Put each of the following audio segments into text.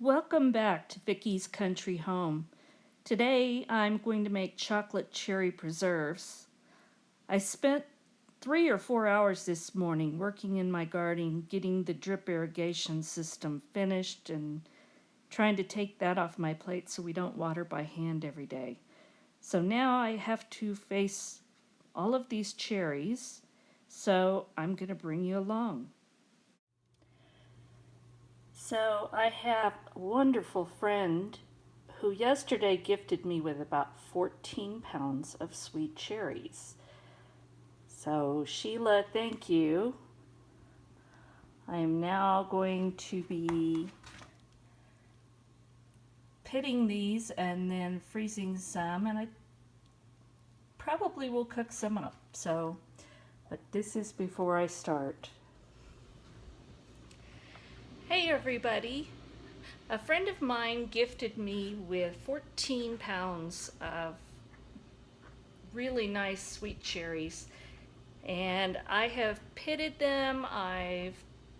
Welcome back to Vickie's Country Home. Today I'm going to make chocolate cherry preserves. I spent 3 or 4 hours this morning working in my garden, getting the drip irrigation system finished and trying to take that off my plate so we don't water by hand every day. So now I have to face all of these cherries, so I'm going to bring you along. So I have a wonderful friend who yesterday gifted me with about 14 pounds of sweet cherries. So Sheila, thank you. I am now going to be pitting these and then freezing some, and I probably will cook some up. But this is before I start. Hey everybody! A friend of mine gifted me with 14 pounds of really nice sweet cherries, and I have pitted them. I've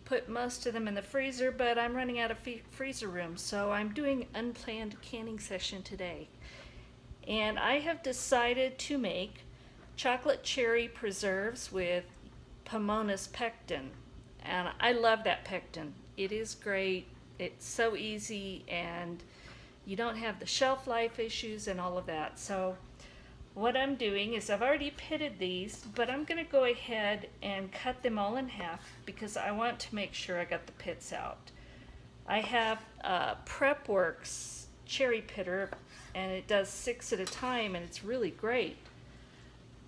put most of them in the freezer, but I'm running out of freezer room, so I'm doing unplanned canning session today. And I have decided to make chocolate cherry preserves with Pomona's Pectin, and I love that Pectin. It is great. It's so easy, and you don't have the shelf life issues and all of that. So what I'm doing is I've already pitted these, but I'm going to go ahead and cut them all in half because I want to make sure I got the pits out. I have a PrepWorks cherry pitter, and it does 6 at a time, and it's really great.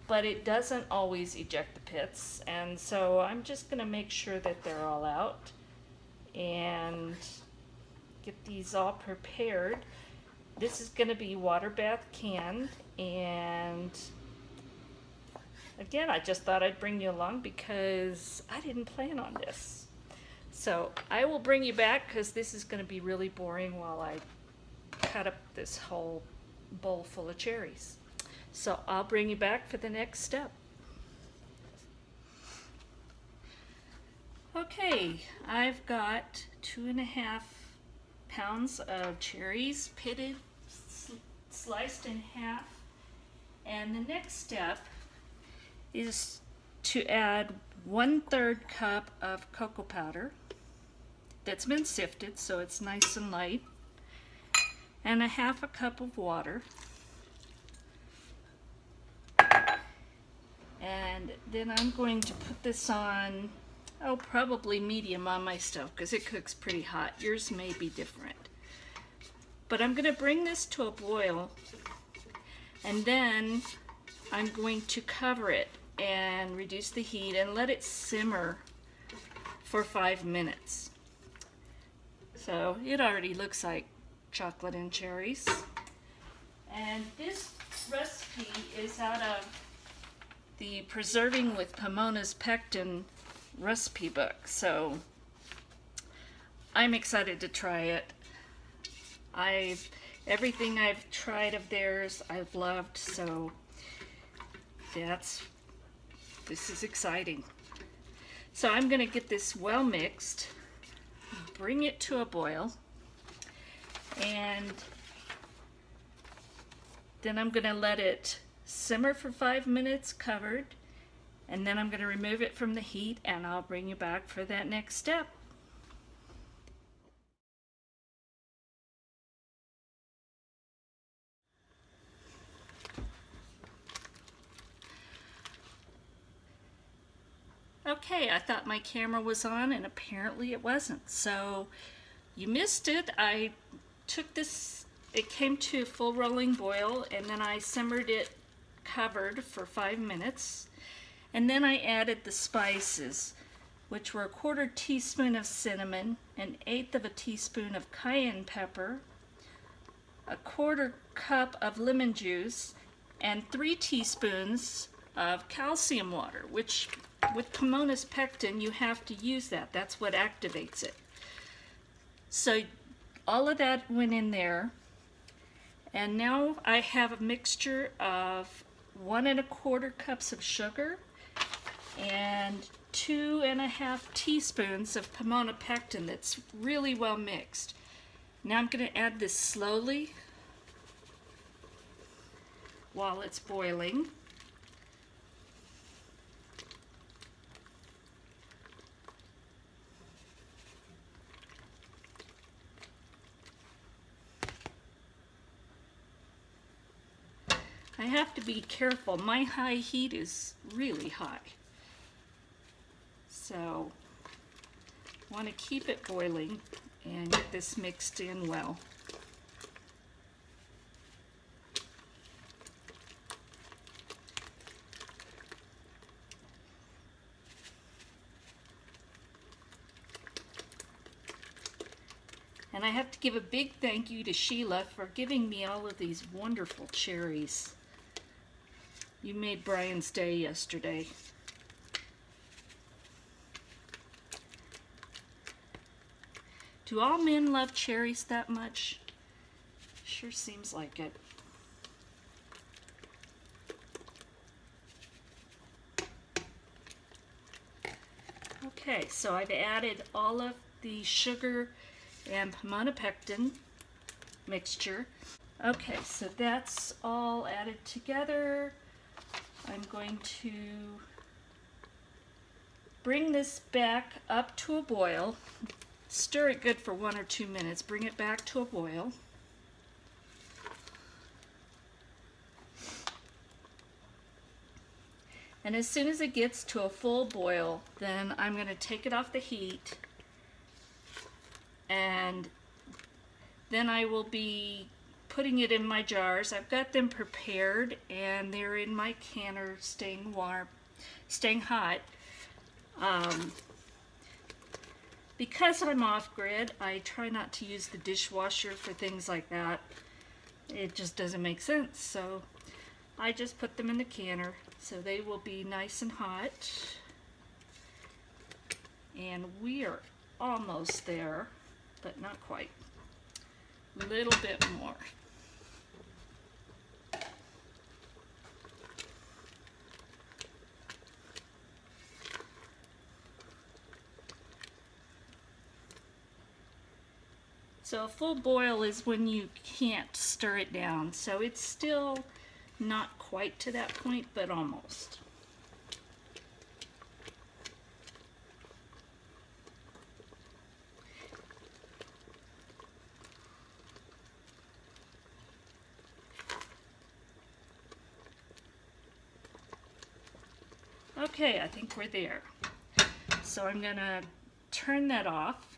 But it doesn't always eject the pits, and so I'm just going to make sure that they're all out and get these all prepared. This is going to be water bath canned, and again, I just thought I'd bring you along because I didn't plan on this. So I will bring you back because this is going to be really boring while I cut up this whole bowl full of cherries. So I'll bring you back for the next step. Okay, I've got 2.5 pounds of cherries pitted, sliced in half, and the next step is to add 1/3 cup of cocoa powder that's been sifted so it's nice and light, and 1/2 cup of water. And then I'm going to put this on, probably medium on my stove because it cooks pretty hot. Yours may be different. But I'm going to bring this to a boil, and then I'm going to cover it and reduce the heat and let it simmer for 5 minutes. So it already looks like chocolate and cherries. And this recipe is out of the Preserving with Pomona's Pectin recipe book, so I'm excited to try it. Everything I've tried of theirs I've loved, so this is exciting. So I'm going to get this well mixed, bring it to a boil, and then I'm going to let it simmer for 5 minutes covered, and then I'm going to remove it from the heat, and I'll bring you back for that next step. Okay, I thought my camera was on, and apparently it wasn't. So you missed it. I took this, it came to a full rolling boil, and then I simmered it covered for 5 minutes. And then I added the spices, which were 1/4 teaspoon of cinnamon, 1/8 teaspoon of cayenne pepper, 1/4 cup of lemon juice, and 3 teaspoons of calcium water, which with Pomona's Pectin you have to use that. That's what activates it. So all of that went in there, and now I have a mixture of 1 1/4 cups of sugar and 2 1/2 teaspoons of Pomona Pectin that's really well mixed. Now I'm going to add this slowly while it's boiling. I have to be careful. My high heat is really high. So I want to keep it boiling and get this mixed in well. And I have to give a big thank you to Sheila for giving me all of these wonderful cherries. You made Brian's day yesterday. Do all men love cherries that much? Sure seems like it. Okay, so I've added all of the sugar and Pomona Pectin mixture. Okay, so that's all added together. I'm going to bring this back up to a boil. Stir it good for 1 or 2 minutes. Bring it back to a boil. And as soon as it gets to a full boil, then I'm going to take it off the heat, and then I will be putting it in my jars. I've got them prepared and they're in my canner staying warm, staying hot. Because I'm off-grid, I try not to use the dishwasher for things like that. It just doesn't make sense. So I just put them in the canner so they will be nice and hot. And we are almost there, but not quite. A little bit more. So a full boil is when you can't stir it down. So it's still not quite to that point, but almost. Okay, I think we're there. So I'm gonna turn that off,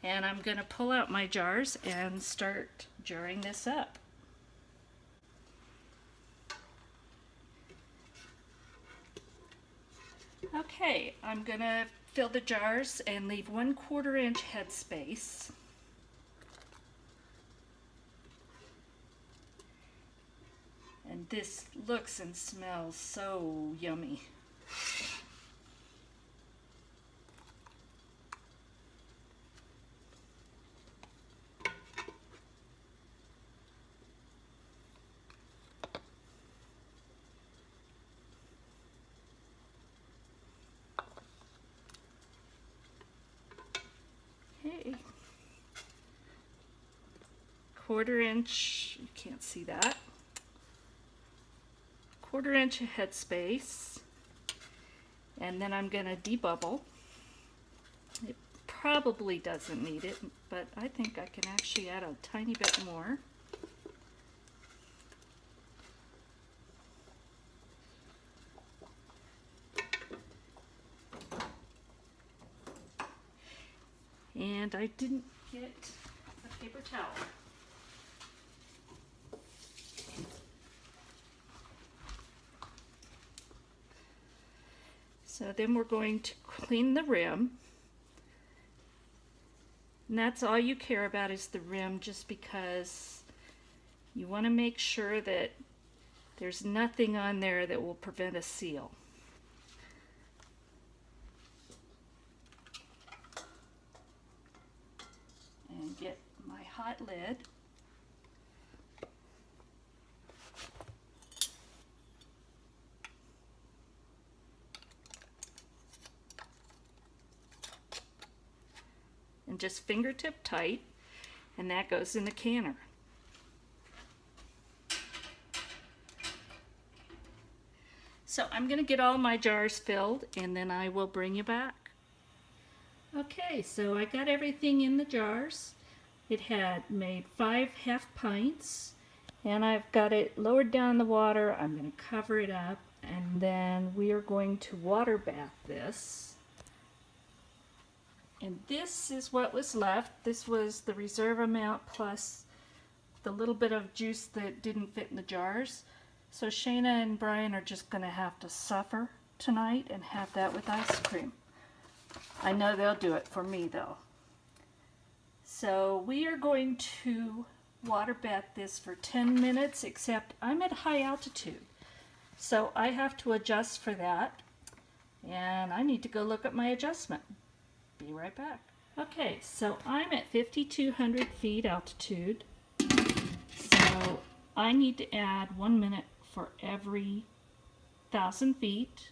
and I'm gonna pull out my jars and start jarring this up. Okay, I'm gonna fill the jars and leave 1/4 inch headspace. And this looks and smells so yummy. Okay. 1/4 inch, you can't see that. 1/4 inch of headspace, and then I'm going to debubble. It probably doesn't need it, but I think I can actually add a tiny bit more. And I didn't get a paper towel. So then we're going to clean the rim. And that's all you care about is the rim, just because you want to make sure that there's nothing on there that will prevent a seal. And get my hot lid. And just fingertip tight. and that goes in the canner. So I'm going to get all my jars filled and then I will bring you back. Okay, so I got everything in the jars. It had made 5 half pints and I've got it lowered down the water. I'm going to cover it up and then we are going to water bath this. And this is what was left. This was the reserve amount plus the little bit of juice that didn't fit in the jars. So Shayna and Brian are just going to have to suffer tonight and have that with ice cream. I know they'll do it for me though. So we are going to water bath this for 10 minutes, except I'm at high altitude. So I have to adjust for that. And I need to go look at my adjustment. Be right back. Okay, so I'm at 5,200 feet altitude. So I need to add 1 minute for every 1,000 feet.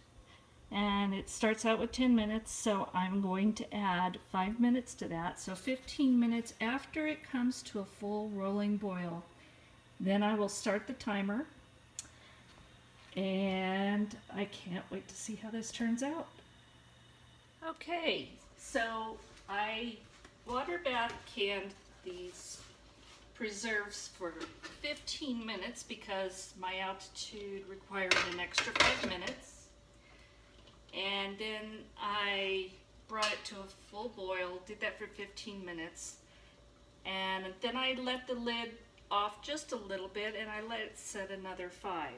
And it starts out with 10 minutes, so I'm going to add 5 minutes to that. So 15 minutes after it comes to a full rolling boil. Then I will start the timer. And I can't wait to see how this turns out. Okay, so I water bath canned these preserves for 15 minutes because my altitude required an extra 5 minutes. And then I brought it to a full boil, did that for 15 minutes. And then I let the lid off just a little bit and I let it set another 5.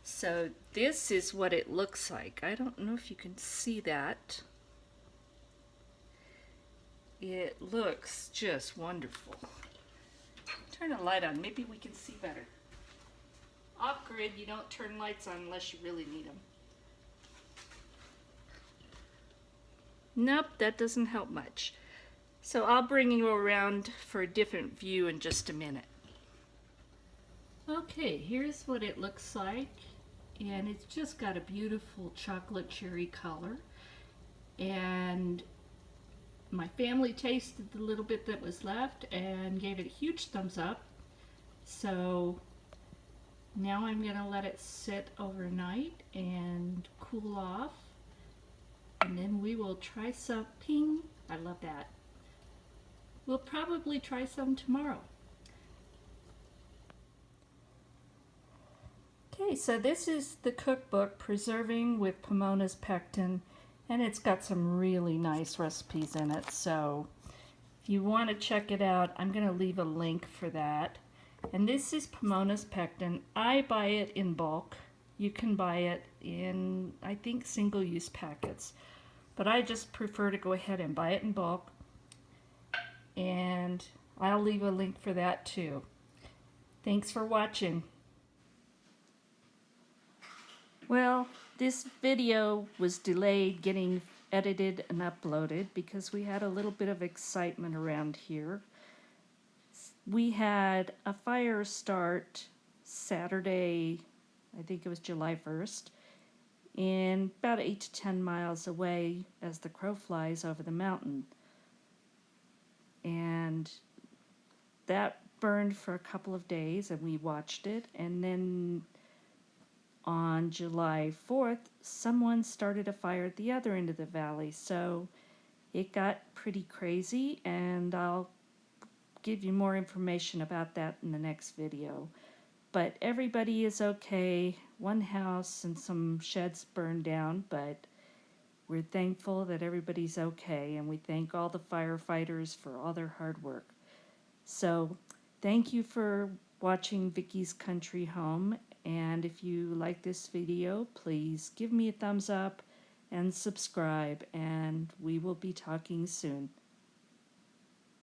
So this is what it looks like. I don't know if you can see that. It looks just wonderful. Turn the light on, maybe we can see better. Off grid, you don't turn lights on unless you really need them. Nope, that doesn't help much. So I'll bring you around for a different view in just a minute. Okay, here's what it looks like. And it's just got a beautiful chocolate cherry color. And my family tasted the little bit that was left and gave it a huge thumbs up. So now I'm going to let it sit overnight and cool off. And then we will try some ping. I love that. We'll probably try some tomorrow. Okay, so this is the cookbook, Preserving with Pomona's Pectin, and it's got some really nice recipes in it. So if you want to check it out, I'm going to leave a link for that. And this is Pomona's Pectin. I buy it in bulk. You can buy it in, I think, single-use packets. But I just prefer to go ahead and buy it in bulk. And I'll leave a link for that too. Thanks for watching. Well, this video was delayed getting edited and uploaded because we had a little bit of excitement around here. We had a fire start Saturday, I think it was July 1st, and about 8 to 10 miles away as the crow flies over the mountain. And that burned for a couple of days and we watched it, and then on July 4th, someone started a fire at the other end of the valley, so it got pretty crazy, and I'll give you more information about that in the next video. But everybody is okay. One house and some sheds burned down, but we're thankful that everybody's okay, and we thank all the firefighters for all their hard work. So thank you for watching Vickie's Country Home. And if you like this video, please give me a thumbs up and subscribe, and we will be talking soon.